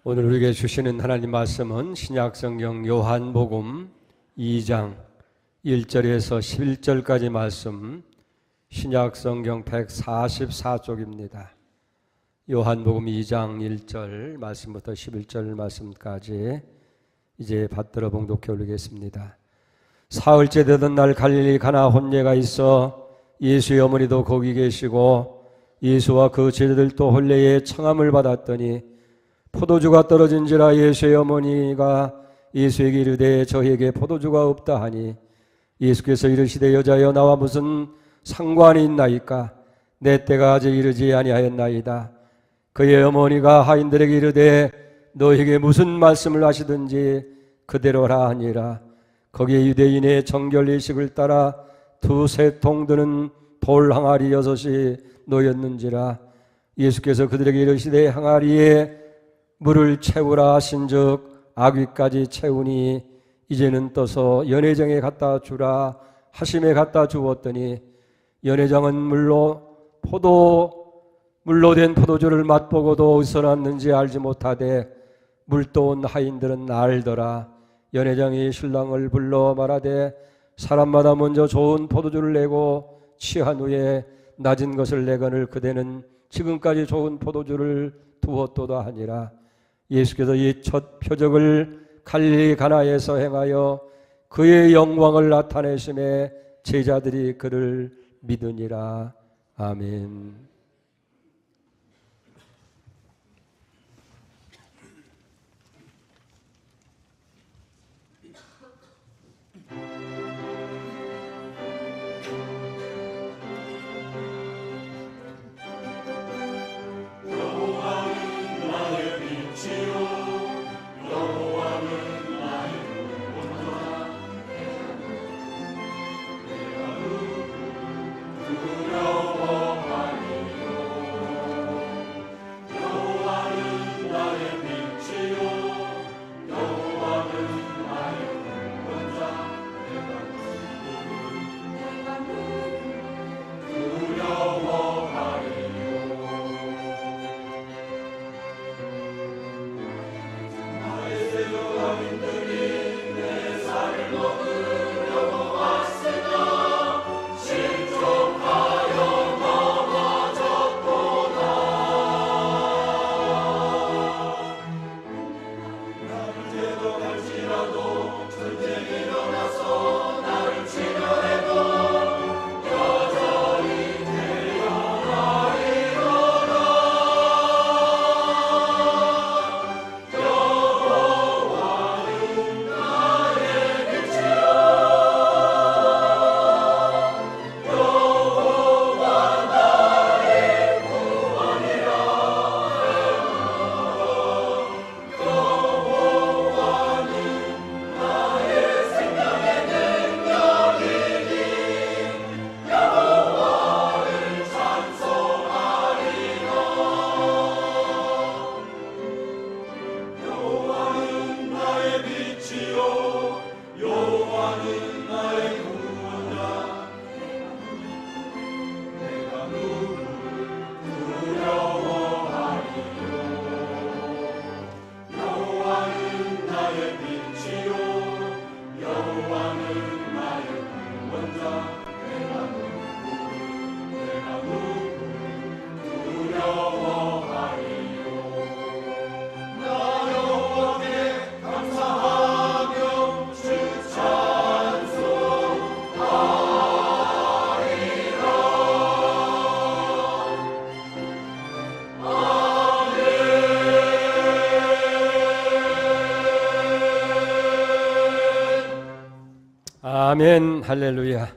오늘 우리에게 주시는 하나님 말씀은 신약성경 요한복음 2장 1절에서 11절까지 말씀, 신약성경 144쪽입니다. 요한복음 2장 1절 말씀부터 11절 말씀까지 이제 받들어 봉독해 올리겠습니다. 사흘째 되던 날 갈릴리 가나 혼례가 있어 예수의 어머니도 거기 계시고 예수와 그 제자들도 혼례의 청함을 받았더니 포도주가 떨어진지라 예수의 어머니가 예수에게 이르되 저희에게 포도주가 없다 하니 예수께서 이르시되 여자여 나와 무슨 상관이 있나이까 내 때가 아직 이르지 아니하였나이다. 그의 어머니가 하인들에게 이르되 너에게 무슨 말씀을 하시든지 그대로라 하니라. 거기에 유대인의 정결의식을 따라 두세 통 드는 돌 항아리 6이 놓였는지라. 예수께서 그들에게 이르시되 항아리에 물을 채우라 하신즉 아귀까지 채우니 이제는 떠서 연회장에 갖다 주라 하심에 갖다 주었더니 연회장은 물로 된 포도주를 맛보고도 어디서 났는지 알지 못하되 물떠온 하인들은 알더라. 연회장이 신랑을 불러 말하되 사람마다 먼저 좋은 포도주를 내고 취한 후에 낮은 것을 내거늘 그대는 지금까지 좋은 포도주를 두었도다 하니라. 예수께서 이 첫 표적을 갈릴리 가나에서 행하여 그의 영광을 나타내심에 제자들이 그를 믿으니라. 아멘. 아멘. 할렐루야.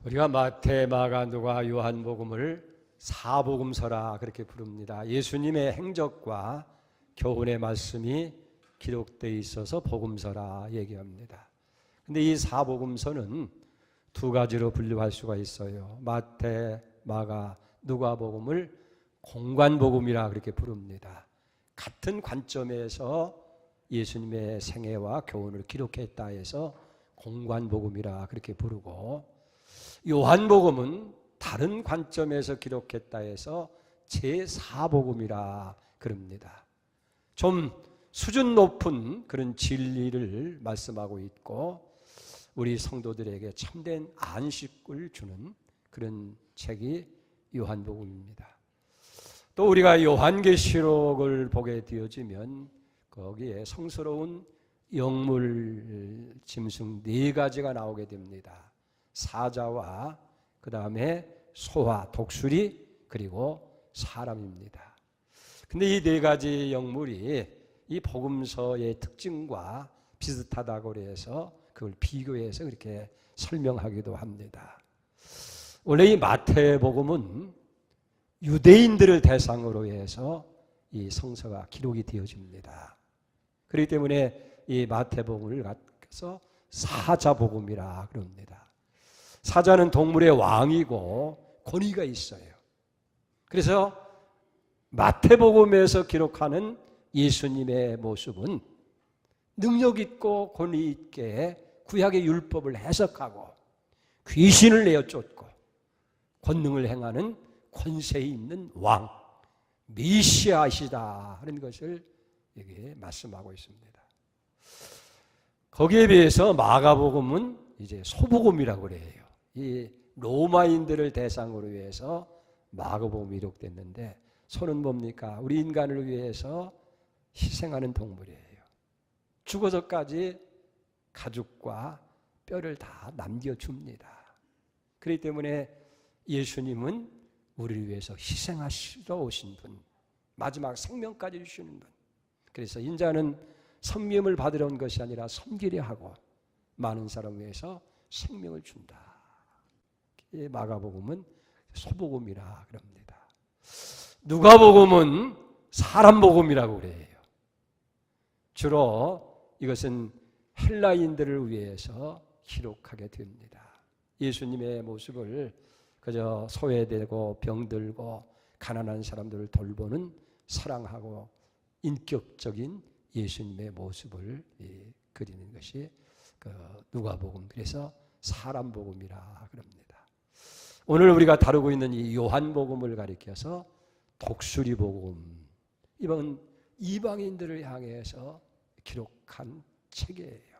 우리가 마태, 마가, 누가, 요한복음을 사복음서라 그렇게 부릅니다. 예수님의 행적과 교훈의 말씀이 기록되어 있어서 복음서라 얘기합니다. 근데 이 사복음서는 두 가지로 분류할 수가 있어요. 마태, 마가, 누가복음을 공관복음이라 그렇게 부릅니다. 같은 관점에서 예수님의 생애와 교훈을 기록했다 해서 공관복음이라 그렇게 부르고, 요한복음은 다른 관점에서 기록했다 해서 제4복음이라 그럽니다. 좀 수준 높은 그런 진리를 말씀하고 있고 우리 성도들에게 참된 안식을 주는 그런 책이 요한복음입니다. 또 우리가 요한계시록을 보게 되어지면 거기에 성스러운 영물 짐승 4가지가 나오게 됩니다. 사자와 그 다음에 소와 독수리 그리고 사람입니다. 근데 이 4가지 영물이 이 복음서의 특징과 비슷하다고 해서 그걸 비교해서 그렇게 설명하기도 합니다. 원래 이 마태복음은 유대인들을 대상으로 해서 이 성서가 기록이 되어집니다. 그렇기 때문에 이 마태복음을 갖서 사자복음이라 그럽니다. 사자는 동물의 왕이고 권위가 있어요. 그래서 마태복음에서 기록하는 예수님의 모습은 능력 있고 권위 있게 구약의 율법을 해석하고 귀신을 내어 쫓고 권능을 행하는 권세 있는 왕, 메시아시다 하는 것을 여기에 말씀하고 있습니다. 거기에 비해서 마가복음은 이제 소복음이라고 그래요. 이 로마인들을 대상으로 해서 마가복음이 기록됐는데 소는 뭡니까? 우리 인간을 위해서 희생하는 동물이에요. 죽어서까지 가죽과 뼈를 다 남겨줍니다. 그렇기 때문에 예수님은 우리를 위해서 희생하시러 오신 분, 마지막 생명까지 주시는 분. 그래서 인자는 섬김을 받으러 온 것이 아니라 섬기려 하고 많은 사람을 위해서 생명을 준다. 마가복음은 소복음이라 그럽니다. 누가복음은 사람복음이라고 그래요. 주로 이것은 헬라인들을 위해서 기록하게 됩니다. 예수님의 모습을 그저 소외되고 병들고 가난한 사람들을 돌보는 사랑하고 인격적인 예수님의 모습을 그리는 것이 누가복음, 그래서 사람복음이라 그럽니다. 오늘 우리가 다루고 있는 이 요한복음을 가리켜서 독수리복음, 이번 이방인들을 향해서 기록한 책이에요.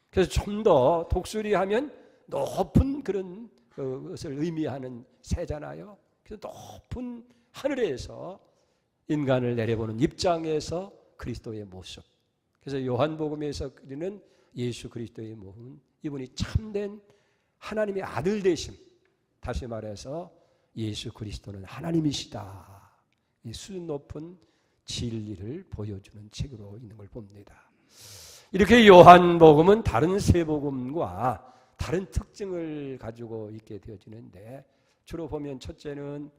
그래서 좀 더 독수리 하면 높은 그런 것을 의미하는 새잖아요. 그래서 높은 하늘에서 인간을 내려보는 입장에서 그리스도의 모습. 그래서 요한복음에서 그리는 예수 그리스도의 모습은 이분이 참된 하나님의 아들 되심. 다시 말해서 예수 그리스도는 하나님이시다. 이 수준 높은 진리를 보여주는 책으로 있는 걸 봅니다. 이렇게 요한복음은 다른 세 복음과 다른 특징을 가지고 있게 되어지는데 주로 보면 첫째는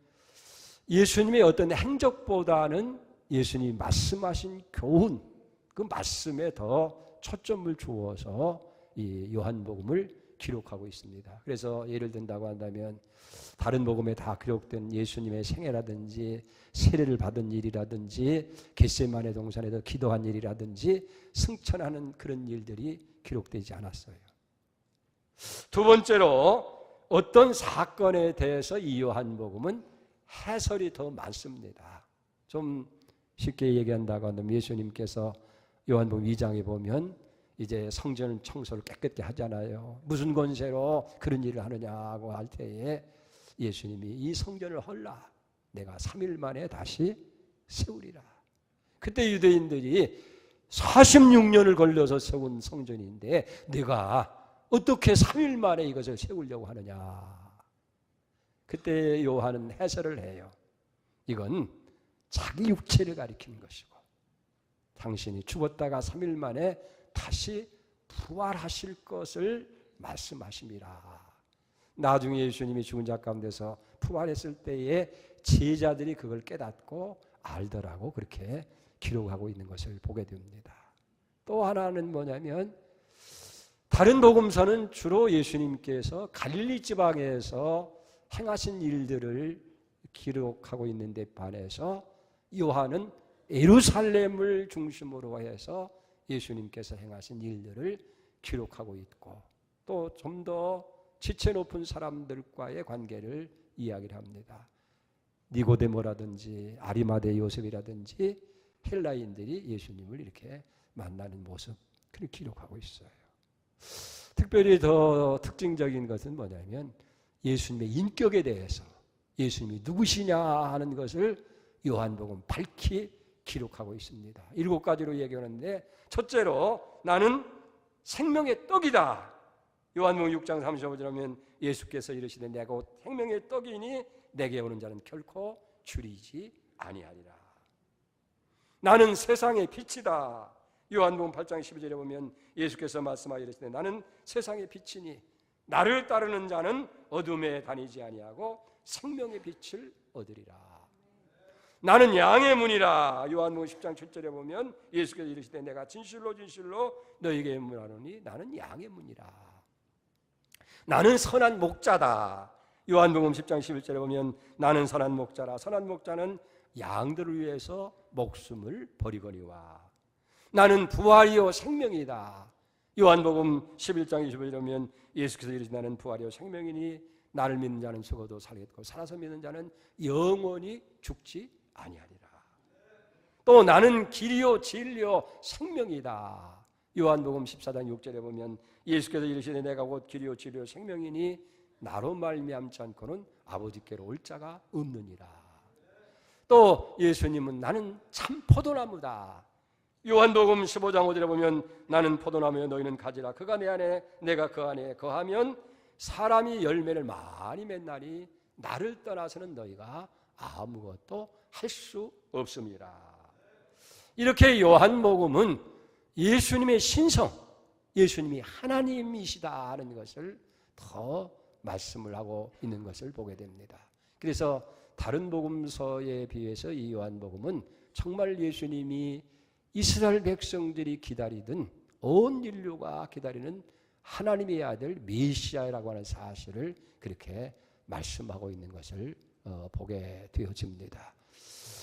예수님의 어떤 행적보다는 예수님이 말씀하신 교훈, 그 말씀에 더 초점을 주어서 이 요한복음을 기록하고 있습니다. 그래서 예를 든다고 한다면 다른 복음에 다 기록된 예수님의 생애라든지 세례를 받은 일이라든지 겟세마네 동산에서 기도한 일이라든지 승천하는 그런 일들이 기록되지 않았어요. 두 번째로 어떤 사건에 대해서 이 요한복음은 해설이 더 많습니다. 좀 쉽게 얘기한다고 하면 예수님께서 요한복음 2장에 보면 이제 성전 청소를 깨끗게 하잖아요. 무슨 권세로 그런 일을 하느냐고 할 때에 예수님이 이 성전을 헐라 내가 3일 만에 다시 세우리라. 그때 유대인들이 46년을 걸려서 세운 성전인데 내가 어떻게 3일 만에 이것을 세우려고 하느냐. 그때 요한은 해설을 해요. 이건 자기 육체를 가리키는 것이고 당신이 죽었다가 3일 만에 다시 부활하실 것을 말씀하심이라. 나중에 예수님이 죽은 자 가운데서 부활했을 때에 제자들이 그걸 깨닫고 알더라고 그렇게 기록하고 있는 것을 보게 됩니다. 또 하나는 뭐냐면 다른 복음서는 주로 예수님께서 갈릴리 지방에서 행하신 일들을 기록하고 있는데 반해서 요한은 예루살렘을 중심으로 해서 예수님께서 행하신 일들을 기록하고 있고 또 좀 더 지체 높은 사람들과의 관계를 이야기를 합니다. 니고데모라든지 아리마대 요셉이라든지 헬라인들이 예수님을 이렇게 만나는 모습, 그렇게 기록하고 있어요. 특별히 더 특징적인 것은 뭐냐면 예수님의 인격에 대해서, 예수님이 누구시냐 하는 것을 요한복음 밝히 기록하고 있습니다. 7가지로 얘기하는데, 첫째로 나는 생명의 떡이다. 요한복음 6장 35절 하면 예수께서 이르시되 내가 곧 생명의 떡이니 내게 오는 자는 결코 줄이지 아니하리라. 나는 세상의 빛이다. 요한복음 8장 12절에 보면 예수께서 말씀하여 이르시되 나는 세상의 빛이니 나를 따르는 자는 어둠에 다니지 아니하고 생명의 빛을 얻으리라. 나는 양의 문이라. 요한복음 10장 7절에 보면 예수께서 이르시되 내가 진실로 진실로 너희에게 문하노니 나는 양의 문이라. 나는 선한 목자다. 요한복음 10장 11절에 보면 나는 선한 목자라. 선한 목자는 양들을 위해서 목숨을 버리거니와. 나는 부활이요 생명이다. 요한복음 11장 25절에 보면 예수께서 이르시되 나는 부활이요 생명이니 나를 믿는 자는 죽어도 살겠고 살아서 믿는 자는 영원히 죽지 아니하리라. 또 나는 길이요 진리요 생명이다. 요한복음 14장 6절에 보면 예수께서 이르시되 내가 곧 길이요 진리요 생명이니 나로 말미암지 않고는 아버지께로 올 자가 없느니라. 또 예수님은 나는 참 포도나무다. 요한복음 15장 5절에 보면 나는 포도나무여 너희는 가지라. 그가 내 안에 내가 그 안에 거하면 사람이 열매를 많이 맺나니 나를 떠나서는 너희가 아무것도 할 수 없습니다. 이렇게 요한복음은 예수님의 신성, 예수님이 하나님이시다 하는 것을 더 말씀을 하고 있는 것을 보게 됩니다. 그래서 다른 복음서에 비해서 이 요한복음은 정말 예수님이 이스라엘 백성들이 기다리던, 온 인류가 기다리는 하나님의 아들 메시아라고 하는 사실을 그렇게 말씀하고 있는 것을 보게 되어집니다.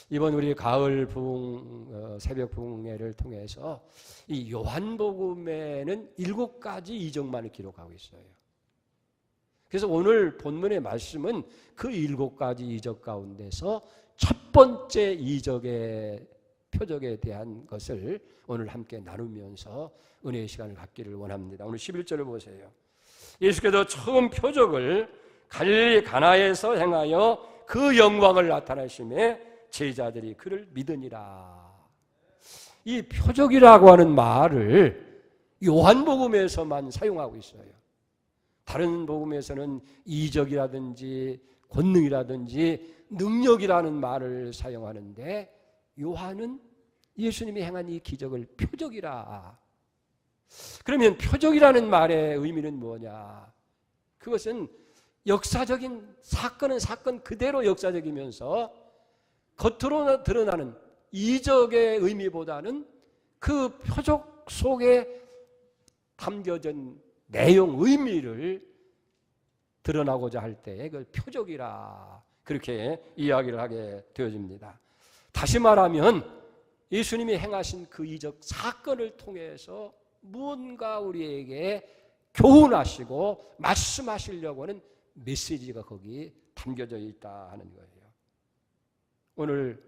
이번 우리 가을 부흥, 새벽 부흥회를 통해서 이 요한복음에는 7가지 이적만을 기록하고 있어요. 그래서 오늘 본문의 말씀은 그 7가지 이적 가운데서 첫 번째 이적의 표적에 대한 것을 오늘 함께 나누면서 은혜의 시간을 갖기를 원합니다. 오늘 11절을 보세요. 예수께서 처음 표적을 갈릴리 가나에서 행하여 그 영광을 나타내심에 제자들이 그를 믿으니라. 이 표적이라고 하는 말을 요한복음에서만 사용하고 있어요. 다른 복음에서는 이적이라든지 권능이라든지 능력이라는 말을 사용하는데 요한은 예수님이 행한 이 기적을 표적이라. 그러면 표적이라는 말의 의미는 뭐냐? 그것은 역사적인 사건은 사건 그대로 역사적이면서 겉으로 드러나는 이적의 의미보다는 그 표적 속에 담겨진 내용, 의미를 드러나고자 할 때에 그걸 표적이라 그렇게 이야기를 하게 되어집니다. 다시 말하면 예수님이 행하신 그 이적 사건을 통해서 무언가 우리에게 교훈하시고 말씀하시려고 하는 메시지가 거기 담겨져 있다 하는 거예요. 오늘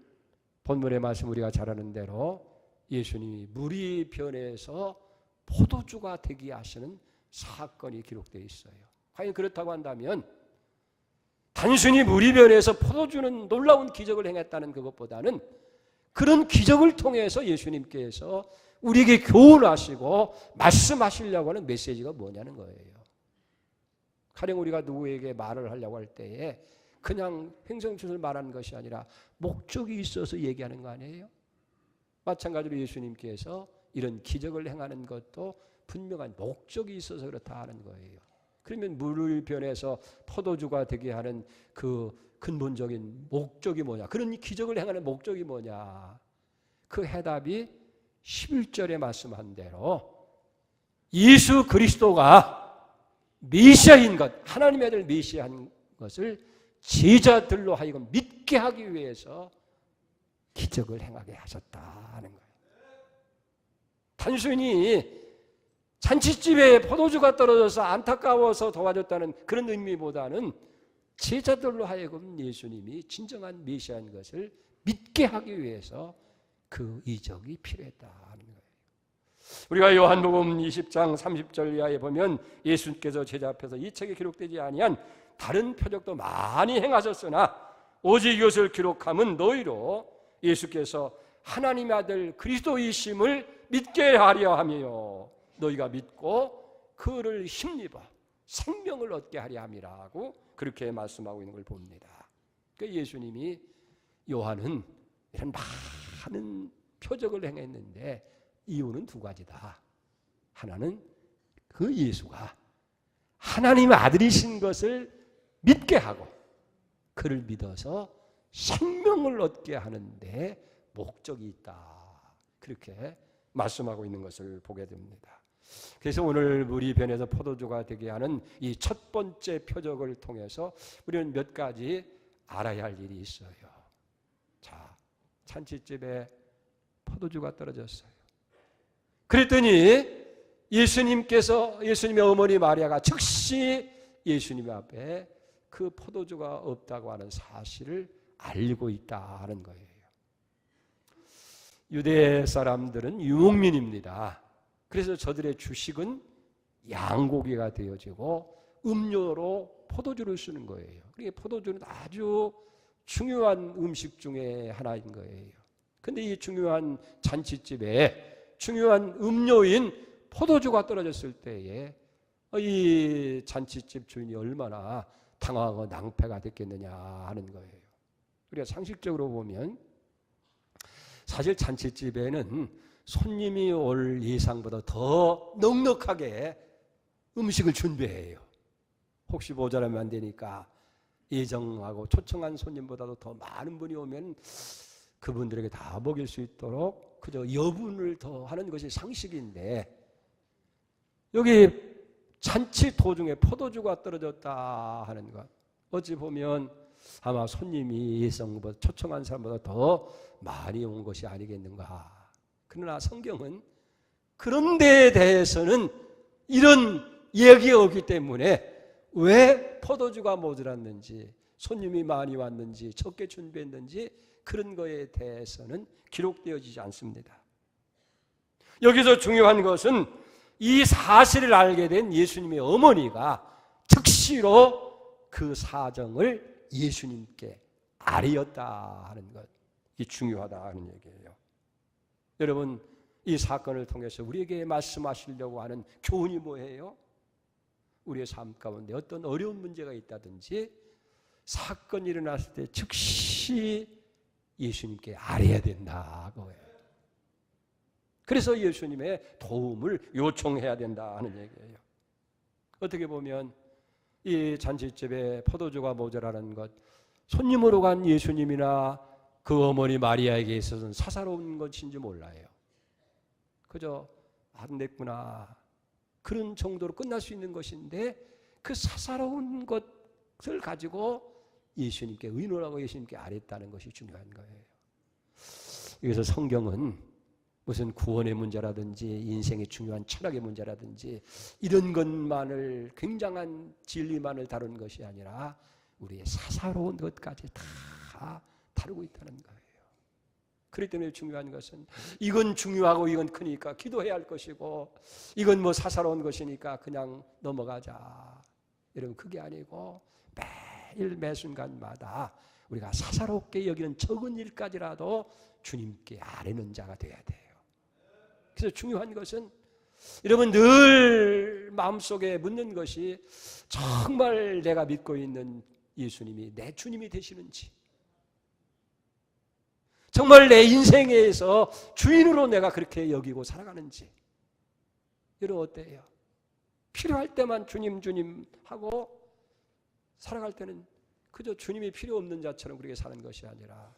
본문의 말씀 우리가 잘 아는 대로 예수님이 물이 변해서 포도주가 되게 하시는 사건이 기록되어 있어요. 과연 그렇다고 한다면 단순히 물이 변해서 포도주는 놀라운 기적을 행했다는 그것보다는 그런 기적을 통해서 예수님께서 우리에게 교훈하시고 말씀하시려고 하는 메시지가 뭐냐는 거예요. 가령 우리가 누구에게 말을 하려고 할 때에 그냥 횡성춘을 말하는 것이 아니라 목적이 있어서 얘기하는 거 아니에요? 마찬가지로 예수님께서 이런 기적을 행하는 것도 분명한 목적이 있어서 그렇다 하는 거예요. 그러면 물을 변해서 포도주가 되게 하는 그 근본적인 목적이 뭐냐? 그런 기적을 행하는 목적이 뭐냐? 그 해답이 11절에 말씀한 대로 예수 그리스도가 메시아인 것, 하나님의 아들 메시아인 것을 제자들로 하여금 믿게 하기 위해서 기적을 행하게 하셨다 하는 거예요. 단순히 잔치집에 포도주가 떨어져서 안타까워서 도와줬다는 그런 의미보다는 제자들로 하여금 예수님이 진정한 메시아인 것을 믿게 하기 위해서 그 이적이 필요했다 하는 거예요. 우리가 요한복음 20장 30절 이하에 보면 예수님께서 제자 앞에서 이 책에 기록되지 아니한 다른 표적도 많이 행하셨으나 오직 이것을 기록함은 너희로 예수께서 하나님의 아들 그리스도이심을 믿게 하려 하며 너희가 믿고 그를 힘입어 생명을 얻게 하려 함이라고 그렇게 말씀하고 있는 걸 봅니다. 그러니까 예수님이 요한은 이런 많은 표적을 행했는데 이유는 두 가지다. 하나는 그 예수가 하나님의 아들이신 것을 믿게 하고 그를 믿어서 생명을 얻게 하는데 목적이 있다. 그렇게 말씀하고 있는 것을 보게 됩니다. 그래서 오늘 우리 변에서 포도주가 되게 하는 이 첫 번째 표적을 통해서 우리는 몇 가지 알아야 할 일이 있어요. 자, 잔치집에 포도주가 떨어졌어요. 그랬더니 예수님의 어머니 마리아가 즉시 예수님 앞에 그 포도주가 없다고 하는 사실을 알고 있다 하는 거예요. 유대 사람들은 유목민입니다. 그래서 저들의 주식은 양고기가 되어지고 음료로 포도주를 쓰는 거예요. 그러니까 포도주는 아주 중요한 음식 중에 하나인 거예요. 그런데 이 중요한 잔치집에 중요한 음료인 포도주가 떨어졌을 때에 이 잔치집 주인이 얼마나 당황하고 낭패가 됐겠느냐 하는 거예요. 우리가 상식적으로 보면 사실 잔치집에는 손님이 올 예상보다 더 넉넉하게 음식을 준비해요. 혹시 모자라면 안 되니까 예정하고 초청한 손님보다도 더 많은 분이 오면 그분들에게 다 먹일 수 있도록 그저 여분을 더 하는 것이 상식인데 여기 잔치 도중에 포도주가 떨어졌다 하는 것 어찌 보면 아마 손님이 예정보다 초청한 사람보다 더 많이 온 것이 아니겠는가. 그러나 성경은 그런 데에 대해서는 이런 얘기가 없기 때문에 왜 포도주가 모자랐는지 손님이 많이 왔는지 적게 준비했는지 그런 거에 대해서는 기록되어지지 않습니다. 여기서 중요한 것은 이 사실을 알게 된 예수님의 어머니가 즉시로 그 사정을 예수님께 알렸다 하는 것, 이 중요하다 하는 얘기예요. 여러분, 이 사건을 통해서 우리에게 말씀하시려고 하는 교훈이 뭐예요? 우리의 삶 가운데 어떤 어려운 문제가 있다든지 사건이 일어났을 때 즉시 예수님께 알아야 된다고요. 그래서 예수님의 도움을 요청해야 된다 하는 얘기예요. 어떻게 보면 이 잔치집에 포도주가 모자라는 것, 손님으로 간 예수님이나 그 어머니 마리아에게 있어서는 사사로운 것인지 몰라요. 그저 안 됐구나 그런 정도로 끝날 수 있는 것인데 그 사사로운 것을 가지고 예수님께 의논하고 예수님께 아뢰었다는 것이 중요한 거예요. 그래서 성경은 무슨 구원의 문제라든지 인생의 중요한 철학의 문제라든지 이런 것만을 굉장한 진리만을 다루는 것이 아니라 우리의 사사로운 것까지 다 다루고 있다는 거예요. 그렇기 때문에 중요한 것은 이건 중요하고 이건 크니까 기도해야 할 것이고 이건 뭐 사사로운 것이니까 그냥 넘어가자. 여러분 그게 아니고 매일 매순간마다 우리가 사사롭게 여기는 적은 일까지라도 주님께 아뢰는 자가 되어야 돼요. 그래서 중요한 것은 여러분 늘 마음속에 묻는 것이 정말 내가 믿고 있는 예수님이 내 주님이 되시는지 정말 내 인생에서 주인으로 내가 그렇게 여기고 살아가는지 여러분 어때요? 필요할 때만 주님 주님 하고 살아갈 때는 그저 주님이 필요 없는 자처럼 그렇게 사는 것이 아니라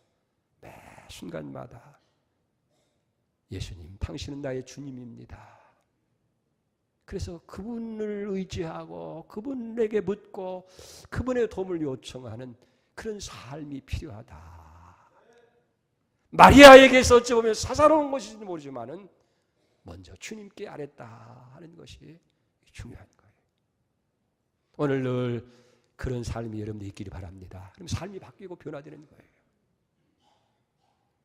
매 순간마다 예수님 당신은 나의 주님입니다. 그래서 그분을 의지하고 그분에게 묻고 그분의 도움을 요청하는 그런 삶이 필요하다. 마리아에게서 어찌 보면 사사로운 것인지 모르지만은 먼저 주님께 아뢰었다 하는 것이 중요한 거예요. 오늘 늘 그런 삶이 여러분들 있기를 바랍니다. 그럼 삶이 바뀌고 변화되는 거예요.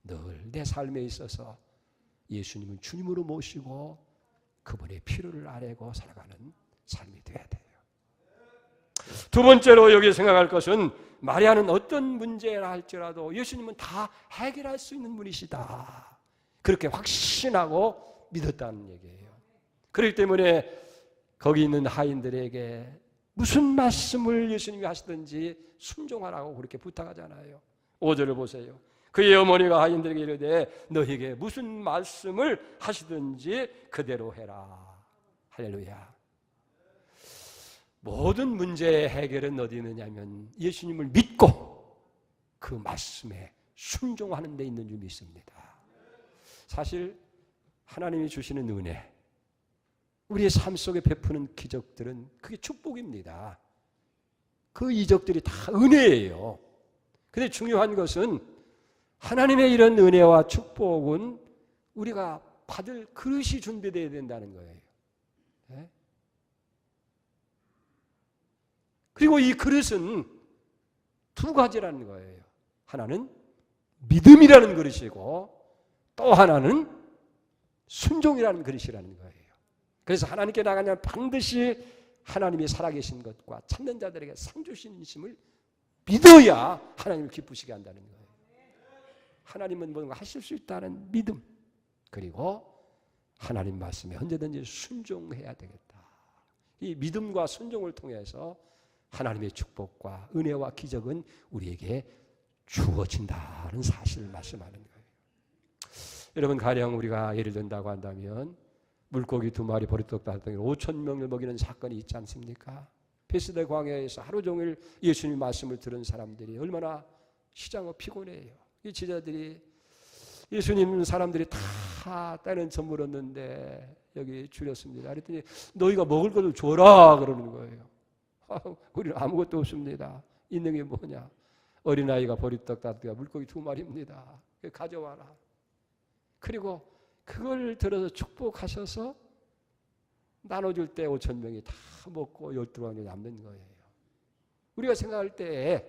늘 내 삶에 있어서 예수님을 주님으로 모시고 그분의 필요를 아뢰고 살아가는 삶이 되어야 돼요. 두 번째로 여기 생각할 것은 마리아는 어떤 문제라 할지라도 예수님은 다 해결할 수 있는 분이시다. 그렇게 확신하고 믿었다는 얘기예요. 그렇기 때문에 거기 있는 하인들에게 무슨 말씀을 예수님이 하시든지 순종하라고 그렇게 부탁하잖아요. 5절을 보세요. 그의 어머니가 하인들에게 이르되 너에게 무슨 말씀을 하시든지 그대로 해라. 할렐루야. 모든 문제의 해결은 어디 있느냐면 예수님을 믿고 그 말씀에 순종하는 데 있는 줄 믿습니다. 사실 하나님이 주시는 은혜, 우리의 삶 속에 베푸는 기적들은 그게 축복입니다. 그 이적들이 다 은혜예요. 그런데 중요한 것은 하나님의 이런 은혜와 축복은 우리가 받을 그릇이 준비되어야 된다는 거예요. 네? 그리고 이 그릇은 두 가지라는 거예요. 하나는 믿음이라는 그릇이고 또 하나는 순종이라는 그릇이라는 거예요. 그래서 하나님께 나가면 반드시 하나님이 살아계신 것과 찾는 자들에게 상 주시심을 믿어야 하나님을 기쁘시게 한다는 거예요. 하나님은 뭔가 하실 수 있다는 믿음, 그리고 하나님 말씀에 언제든지 순종해야 되겠다. 이 믿음과 순종을 통해서 하나님의 축복과 은혜와 기적은 우리에게 주어진다는 사실을 말씀하는 거예요. 여러분, 가령 우리가 예를 든다고 한다면 물고기 2마리 버리떡 달았더니 5,000명을 먹이는 사건이 있지 않습니까? 베스다 광야에서 하루 종일 예수님 말씀을 들은 사람들이 얼마나 시장어 피곤해요. 이 제자들이 예수님 사람들이 다 때는 저물었는데 여기 줄였습니다. 그랬더니 너희가 먹을 것을 줘라 그러는 거예요. 우리는 아무것도 없습니다. 있는 게 뭐냐? 어린아이가 버리떡 달았더니 물고기 2마리입니다. 가져와라. 그리고 그걸 들어서 축복하셔서 나눠줄 때 5,000명이 다 먹고 12명이 남는 거예요. 우리가 생각할 때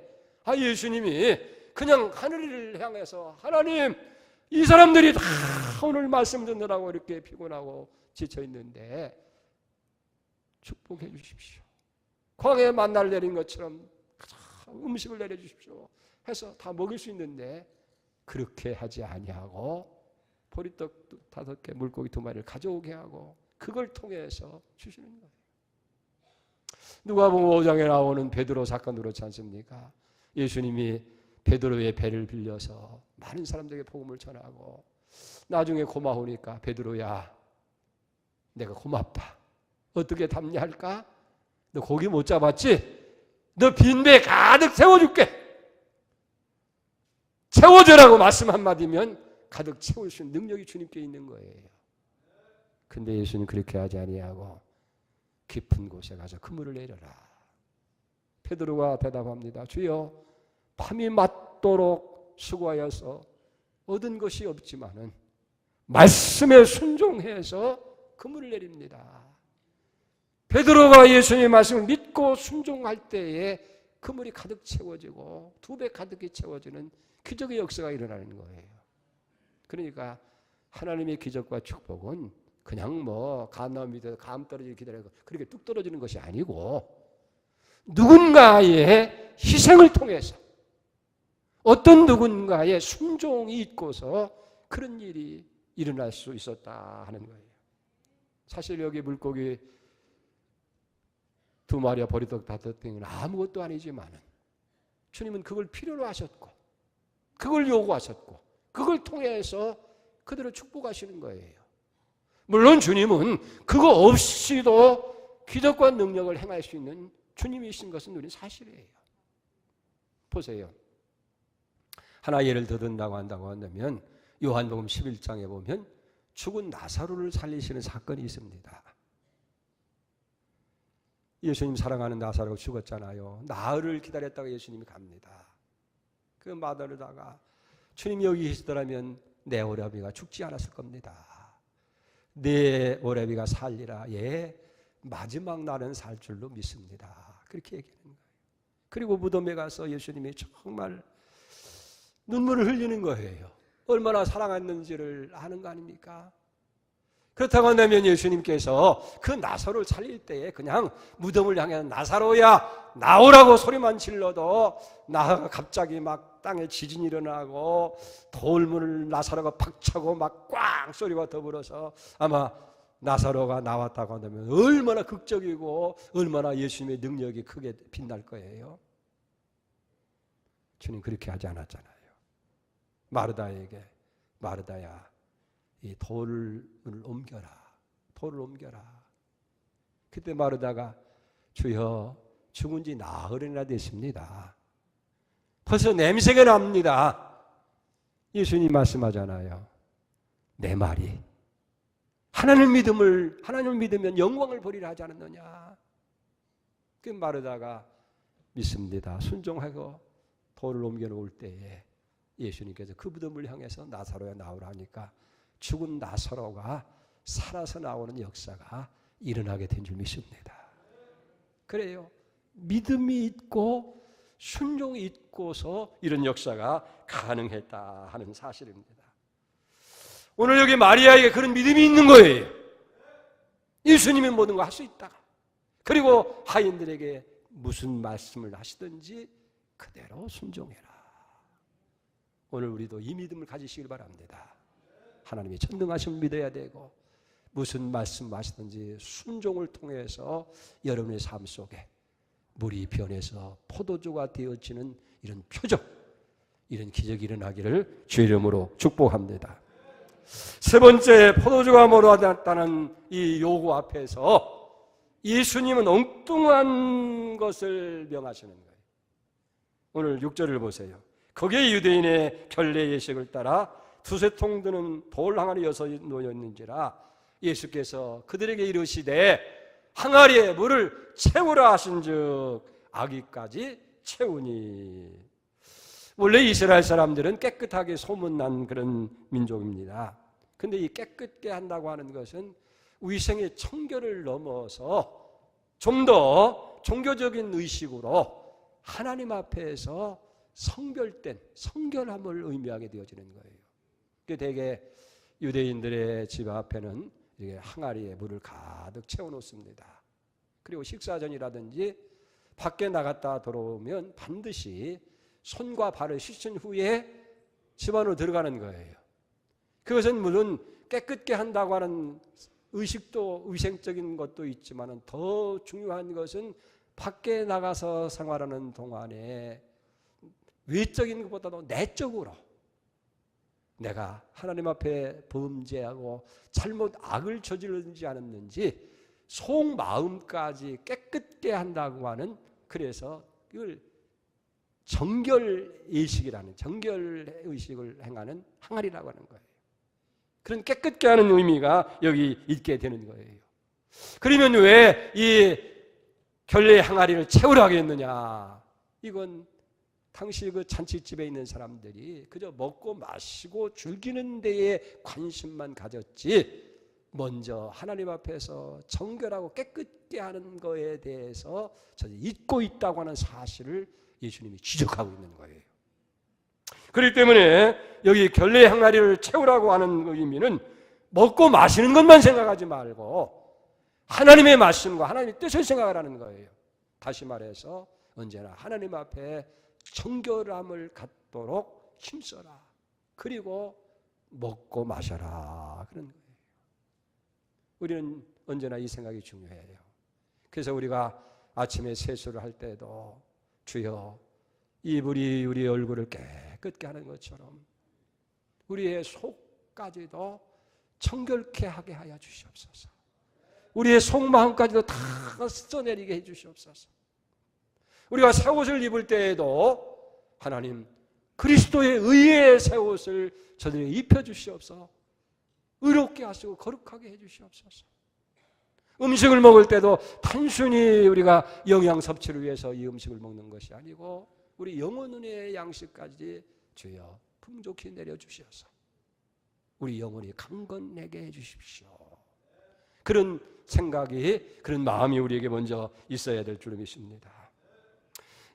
예수님이 그냥 하늘을 향해서 하나님, 이 사람들이 다 오늘 말씀 듣느라고 이렇게 피곤하고 지쳐 있는데 축복해 주십시오. 광야에 만나를 내린 것처럼 음식을 내려주십시오 해서 다 먹일 수 있는데 그렇게 하지 아니하고 보리떡 5개, 물고기 2마리를 가져오게 하고 그걸 통해서 주시는 거예요. 누가복음 5장에 나오는 베드로 사건도 그렇지 않습니까? 예수님이 베드로의 배를 빌려서 많은 사람들에게 복음을 전하고 나중에 고마우니까 베드로야, 내가 고맙다. 어떻게 답냐 할까? 너 고기 못 잡았지? 너 빈배 가득 채워줄게. 채워주라고 말씀 한마디면 가득 채울 수 있는 능력이 주님께 있는 거예요. 근데 예수님 그렇게 하지 아니하고 깊은 곳에 가서 그물을 내려라. 베드로가 대답합니다. 주여, 밤이 맞도록 수고하여서 얻은 것이 없지만은 말씀에 순종해서 그물을 내립니다. 베드로가 예수님의 말씀을 믿고 순종할 때에 그물이 가득 채워지고 2배 가득히 채워지는 기적의 역사가 일어나는 거예요. 그러니까 하나님의 기적과 축복은 그냥 감나무 밑에서 감 떨어지기 기다리고 그렇게 뚝 떨어지는 것이 아니고 누군가의 희생을 통해서 어떤 누군가의 순종이 있고서 그런 일이 일어날 수 있었다 하는 거예요. 사실 여기 물고기 2마리와 보리떡 5개는 아무것도 아니지만은 주님은 그걸 필요로 하셨고 그걸 요구하셨고 그걸 통해서 그들을 축복하시는 거예요. 물론 주님은 그거 없이도 기적과 능력을 행할 수 있는 주님이신 것은 우리는 사실이에요. 보세요. 하나 예를 더 든다고 한다면 요한복음 11장에 보면 죽은 나사로를 살리시는 사건이 있습니다. 예수님 사랑하는 나사로가 죽었잖아요. 나흘을 기다렸다가 예수님이 갑니다. 그 마다르다가 주님이 여기 계시더라면 내 오라비가 죽지 않았을 겁니다. 내 오라비가 살리라. 예, 마지막 날은 살 줄로 믿습니다. 그렇게 얘기하는 거예요. 그리고 무덤에 가서 예수님이 정말 눈물을 흘리는 거예요. 얼마나 사랑했는지를 아는 거 아닙니까? 그렇다고 한다면 예수님께서 그 나사로를 살릴 때에 그냥 무덤을 향해 나사로야 나오라고 소리만 질러도 나사로가 갑자기 막 땅에 지진이 일어나고 돌문을 나사로가 박차고 막 꽝 소리와 더불어서 아마 나사로가 나왔다고 한다면 얼마나 극적이고 얼마나 예수님의 능력이 크게 빛날 거예요. 주님 그렇게 하지 않았잖아요. 마르다에게 마르다야 이 돌을 옮겨라. 돌을 옮겨라. 그때 마르다가 주여 죽은 지 나흘이나 됐습니다. 벌써 냄새가 납니다. 예수님 말씀하잖아요. 내 말이 하나님을 믿으면 영광을 보리라 하지 않았느냐. 그 마르다가 믿습니다. 순종하고 돌을 옮겨놓을 때에 예수님께서 그 무덤을 향해서 나사로야 나오라 하니까 죽은 나사로가 살아서 나오는 역사가 일어나게 된 줄 믿습니다. 그래요. 믿음이 있고 순종이 있고서 이런 역사가 가능했다 하는 사실입니다. 오늘 여기 마리아에게 그런 믿음이 있는 거예요. 예수님이 모든 거 할 수 있다. 그리고 하인들에게 무슨 말씀을 하시든지 그대로 순종해라. 오늘 우리도 이 믿음을 가지시길 바랍니다. 하나님이 전능하심을 믿어야 되고 무슨 말씀하시든지 순종을 통해서 여러분의 삶 속에 물이 변해서 포도주가 되어지는 이런 표적, 이런 기적이 일어나기를 주의 이름으로 축복합니다. 세 번째, 포도주가 모자랐다는 이 요구 앞에서 예수님은 엉뚱한 것을 명하시는 거예요. 오늘 6절을 보세요. 거기에 유대인의 결례 예식을 따라 두세 통 드는 돌 항아리 6이 놓였는지라 예수께서 그들에게 이르시되 항아리에 물을 채우라 하신즉 아기까지 채우니. 원래 이스라엘 사람들은 깨끗하게 소문난 그런 민족입니다. 그런데 이 깨끗게 한다고 하는 것은 위생의 청결을 넘어서 좀 더 종교적인 의식으로 하나님 앞에서 성별된 성결함을 의미하게 되어지는 거예요. 대개 유대인들의 집 앞에는 항아리에 물을 가득 채워놓습니다. 그리고 식사 전이라든지 밖에 나갔다 들어오면 반드시 손과 발을 씻은 후에 집 안으로 들어가는 거예요. 그것은 물론 깨끗게 한다고 하는 의식도 위생적인 것도 있지만 더 중요한 것은 밖에 나가서 생활하는 동안에 외적인 것보다도 내적으로 내가 하나님 앞에 범죄하고 잘못 악을 저지르지 않았는지 속마음까지 깨끗게 한다고 하는, 그래서 이걸 정결의식이라는, 정결의식을 행하는 항아리라고 하는 거예요. 그런 깨끗게 하는 의미가 여기 있게 되는 거예요. 그러면 왜 이 결례의 항아리를 채우라 하겠느냐? 이건 당시 그 잔치집에 있는 사람들이 그저 먹고 마시고 즐기는 데에 관심만 가졌지 먼저 하나님 앞에서 정결하고 깨끗게 하는 거에 대해서 전혀 잊고 있다고 하는 사실을 예수님이 지적하고 있는 거예요. 그렇기 때문에 여기 결례의 항아리를 채우라고 하는 의미는 먹고 마시는 것만 생각하지 말고 하나님의 말씀과 하나님의 뜻을 생각하라는 거예요. 다시 말해서 언제나 하나님 앞에 정결함을 갖도록 힘써라. 그리고 먹고 마셔라. 그런 거예요. 우리는 언제나 이 생각이 중요해요. 그래서 우리가 아침에 세수를 할 때도 주여 이 물이 우리의 얼굴을 깨끗게 하는 것처럼 우리의 속까지도 정결케 하게 하여 주시옵소서. 우리의 속마음까지도 다 써내리게 해 주시옵소서. 우리가 새 옷을 입을 때에도 하나님 그리스도의 의의 새 옷을 저들에게 입혀주시옵소서. 의롭게 하시고 거룩하게 해주시옵소서. 음식을 먹을 때도 단순히 우리가 영양 섭취를 위해서 이 음식을 먹는 것이 아니고 우리 영혼의 양식까지 주여 풍족히 내려주셔서 우리 영혼이 강건하게 해주십시오. 그런 생각이, 그런 마음이 우리에게 먼저 있어야 될 줄 믿습니다.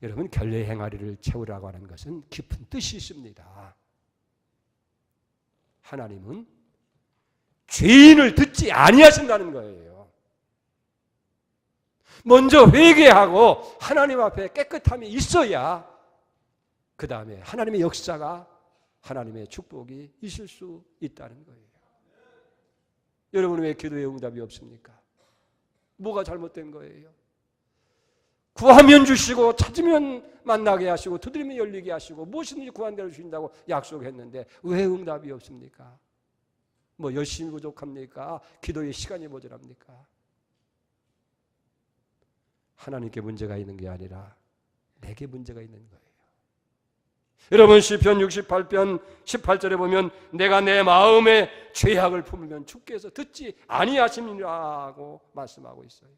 여러분, 결례의 항아리를 채우라고 하는 것은 깊은 뜻이 있습니다. 하나님은 죄인을 듣지 아니하신다는 거예요. 먼저 회개하고 하나님 앞에 깨끗함이 있어야 그 다음에 하나님의 역사가, 하나님의 축복이 있을 수 있다는 거예요. 여러분은 왜 기도의 응답이 없습니까? 뭐가 잘못된 거예요? 구하면 주시고 찾으면 만나게 하시고 두드리면 열리게 하시고 무엇이든지 구한 대로 주신다고 약속했는데 왜 응답이 없습니까? 뭐 열심히 부족합니까? 기도의 시간이 모자랍니까? 하나님께 문제가 있는 게 아니라 내게 문제가 있는 거예요. 여러분 시편 68편 18절에 보면 내가 내 마음에 죄악을 품으면 주께서 듣지 아니하심이라고 말씀하고 있어요.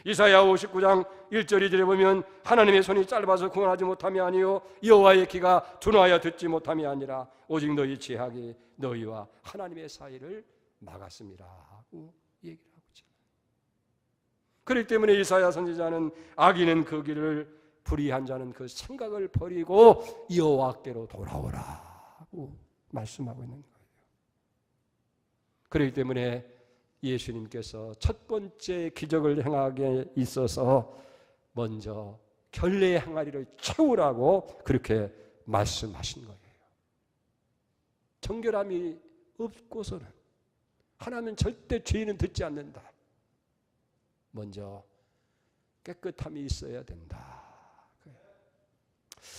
이사야 59장 1절 2절에 보면 하나님의 손이 짧아서 구원하지 못함이 아니요 여호와의 귀가 둔하여 듣지 못함이 아니라 오직 너희 죄악이 너희와 하나님의 사이를 막았음이라고 얘기를 하고 있잖아요. 그렇기 때문에 이사야 선지자는 악인은 그 길을 불의한 자는 그 생각을 버리고 여호와께로 돌아오라고 말씀하고 있는 거예요. 그렇기 때문에 예수님께서 첫 번째 기적을 행하게 있어서 먼저 결례의 항아리를 채우라고 그렇게 말씀하신 거예요. 정결함이 없고서는 하나님은 절대 죄인은 듣지 않는다. 먼저 깨끗함이 있어야 된다.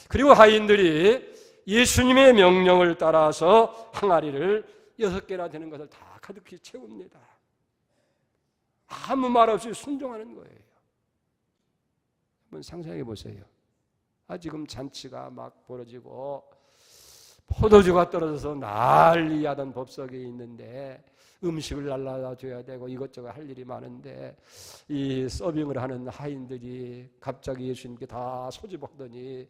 그리고 하인들이 예수님의 명령을 따라서 항아리를 6개나 되는 것을 다 가득히 채웁니다. 아무 말 없이 순종하는 거예요. 한번 상상해 보세요. 지금 잔치가 막 벌어지고 포도주가 떨어져서 난리하던 법석에 있는데 음식을 날라다 줘야 되고 이것저것 할 일이 많은데 이 서빙을 하는 하인들이 갑자기 예수님께 다 소집하더니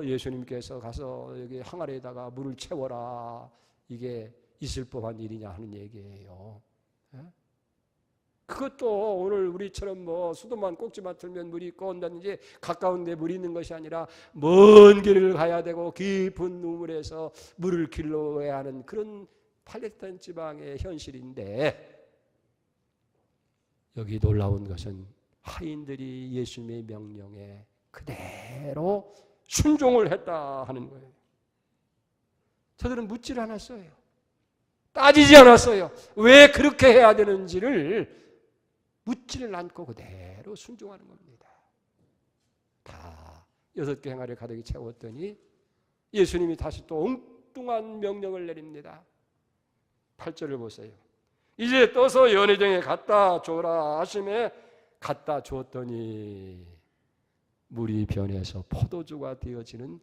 예수님께서 가서 여기 항아리에다가 물을 채워라, 이게 있을 법한 일이냐 하는 얘기예요. 그것도 오늘 우리처럼 뭐 수도만 꼭지만 틀면 물이 있고 온다든지 가까운 데 물이 있는 것이 아니라 먼 길을 가야 되고 깊은 우물에서 물을 길러야 하는 그런 팔레스타인 지방의 현실인데, 여기 놀라운 것은 하인들이 예수님의 명령에 그대로 순종을 했다 하는 거예요. 저들은 묻질 않았어요. 따지지 않았어요. 왜 그렇게 해야 되는지를 묻지를 않고 그대로 순종하는 겁니다. 다 6개 항아리 가득히 채웠더니 예수님이 다시 또 엉뚱한 명령을 내립니다. 8절을 보세요. 이제 떠서 연회장에 갖다 줘라 하심에 갖다 줬더니 물이 변해서 포도주가 되어지는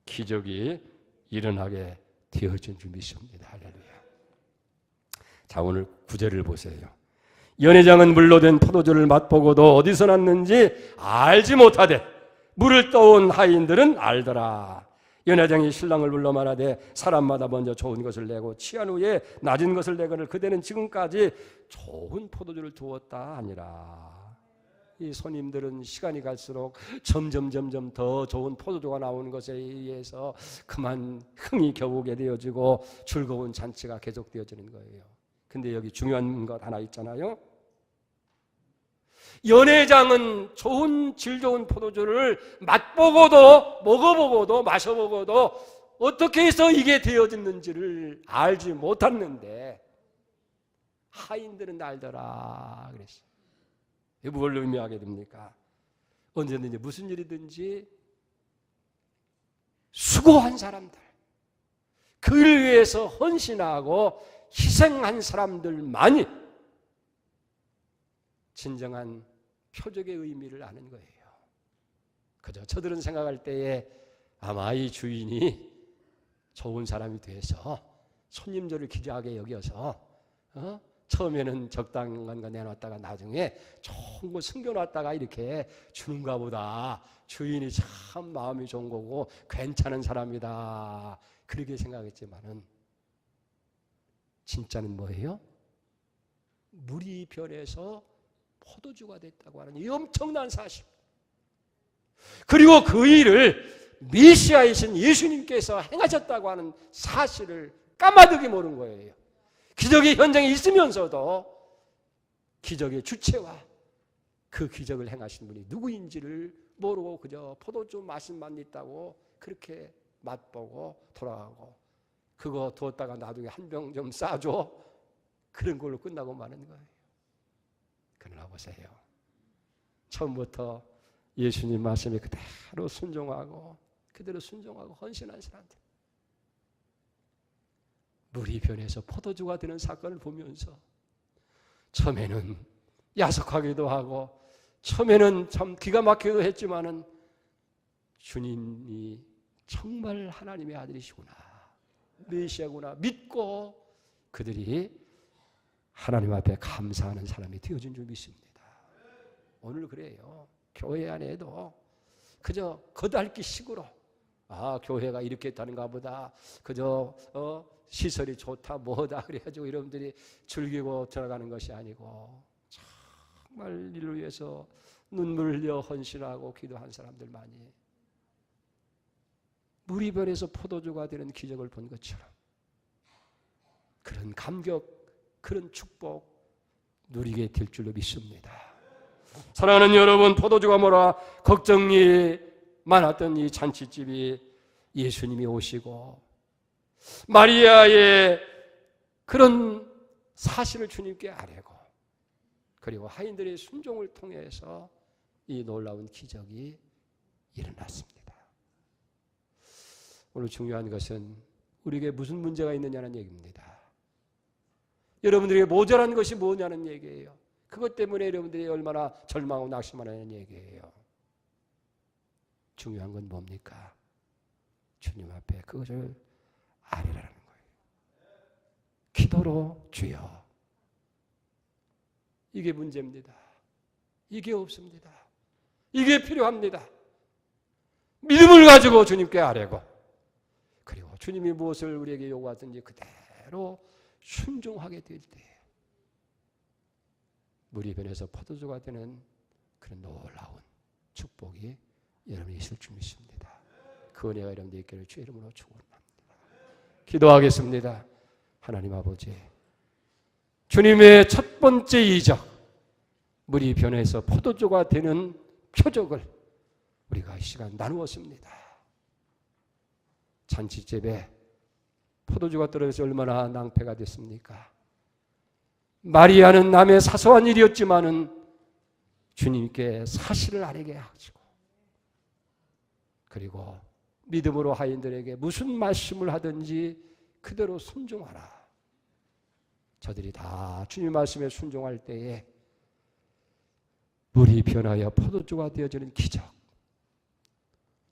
기적이 일어나게 되어진 줄 믿습니다. 할렐루야. 자, 오늘 9절을 보세요. 연회장은 물로 된 포도주를 맛보고도 어디서 났는지 알지 못하되 물을 떠온 하인들은 알더라. 연회장이 신랑을 불러 말하되 사람마다 먼저 좋은 것을 내고 취한 후에 낮은 것을 내거늘 그대는 지금까지 좋은 포도주를 두었다 하니라. 이 손님들은 시간이 갈수록 점점 더 좋은 포도주가 나오는 것에 의해서 그만 흥이 겨우게 되어지고 즐거운 잔치가 계속되어지는 거예요. 근데 여기 중요한 것 하나 있잖아요. 연회장은 좋은 질 좋은 포도주를 맛보고도 먹어보고도 마셔보고도 어떻게 해서 이게 되어졌는지를 알지 못했는데 하인들은 알더라 그랬어요. 이게 뭘 의미하게 됩니까? 언제든지 무슨 일이든지 수고한 사람들, 그를 위해서 헌신하고 희생한 사람들만이 진정한 표적의 의미를 아는 거예요. 그저 저들은 생각할 때에 아마 이 주인이 좋은 사람이 돼서 손님들을 기저하게 여겨서 처음에는 적당한 거 내놨다가 나중에 좋은 거 숨겨놨다가 이렇게 주는가 보다. 주인이 참 마음이 좋은 거고 괜찮은 사람이다. 그렇게 생각했지만은 진짜는 뭐예요? 물이 변해서 포도주가 됐다고 하는 이 엄청난 사실, 그리고 그 일을 메시아이신 예수님께서 행하셨다고 하는 사실을 까마득히 모르는 거예요. 기적의 현장에 있으면서도 기적의 주체와 그 기적을 행하신 분이 누구인지를 모르고 그저 포도주 맛만 있다고 그렇게 맛보고 돌아가고, 그거 두었다가 나중에 한 병 좀 싸줘, 그런 걸로 끝나고 마는 거예요. 그러나 보세요, 처음부터 예수님 말씀에 그대로 순종하고 헌신한 사람들, 물이 변해서 포도주가 되는 사건을 보면서 처음에는 야속하기도 하고 처음에는 참 기가 막히기도 했지만은 주님이 정말 하나님의 아들이시구나, 메시아구나 믿고 그들이 하나님 앞에 감사하는 사람이 되어진 줄 믿습니다. 오늘 그래요. 교회 안에도 그저 겉핥기 식으로 교회가 이렇게 했다는가 보다, 그저 시설이 좋다 뭐다 그래가지고 여러분들이 즐기고 들어가는 것이 아니고 정말 이를 위해서 눈물 흘려 헌신하고 기도한 사람들 많이, 물이 변해서 포도주가 되는 기적을 본 것처럼 그런 감격, 그런 축복 누리게 될 줄로 믿습니다. 사랑하는 여러분, 포도주가 뭐라 걱정이 많았던 이 잔치집이 예수님이 오시고 마리아의 그런 사실을 주님께 아뢰고 그리고 하인들의 순종을 통해서 이 놀라운 기적이 일어났습니다. 오늘 중요한 것은 우리에게 무슨 문제가 있느냐는 얘기입니다. 여러분들에게 모자란 것이 뭐냐는 얘기예요. 그것 때문에 여러분들이 얼마나 절망하고 낙심하는 얘기예요. 중요한 건 뭡니까? 주님 앞에 그것을 아뢰라는 거예요. 기도로 주여. 이게 문제입니다. 이게 없습니다. 이게 필요합니다. 믿음을 가지고 주님께 아뢰고, 그리고 주님이 무엇을 우리에게 요구하든지 그대로 순종하게 될 때 물이 변해서 포도주가 되는 그런 놀라운 축복이 여러분이 있을 줄 믿습니다. 그 은혜가 여러분들 있기를 주의 이름으로 축원합니다. 기도하겠습니다. 하나님 아버지, 주님의 첫 번째 이적, 물이 변해서 포도주가 되는 표적을 우리가 이 시간 나누었습니다. 잔치집에 포도주가 떨어져서 얼마나 낭패가 됐습니까? 마리아는 남의 사소한 일이었지만은 주님께 사실을 아뢰게 하시고, 그리고 믿음으로 하인들에게 무슨 말씀을 하든지 그대로 순종하라. 저들이 다 주님 말씀에 순종할 때에 물이 변하여 포도주가 되어지는 기적.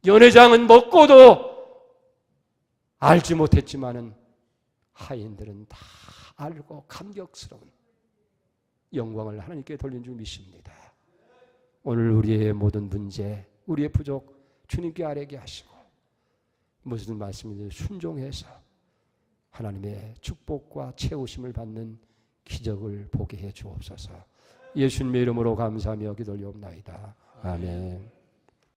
연회장은 먹고도 알지 못했지만은 하인들은 다 알고 감격스러운 영광을 하나님께 돌린 줄 믿습니다. 오늘 우리의 모든 문제, 우리의 부족 주님께 아뢰게 하시고 무슨 말씀이든 순종해서 하나님의 축복과 채우심을 받는 기적을 보게 해 주옵소서. 예수님의 이름으로 감사하며 기도를 올리옵나이다. 아멘.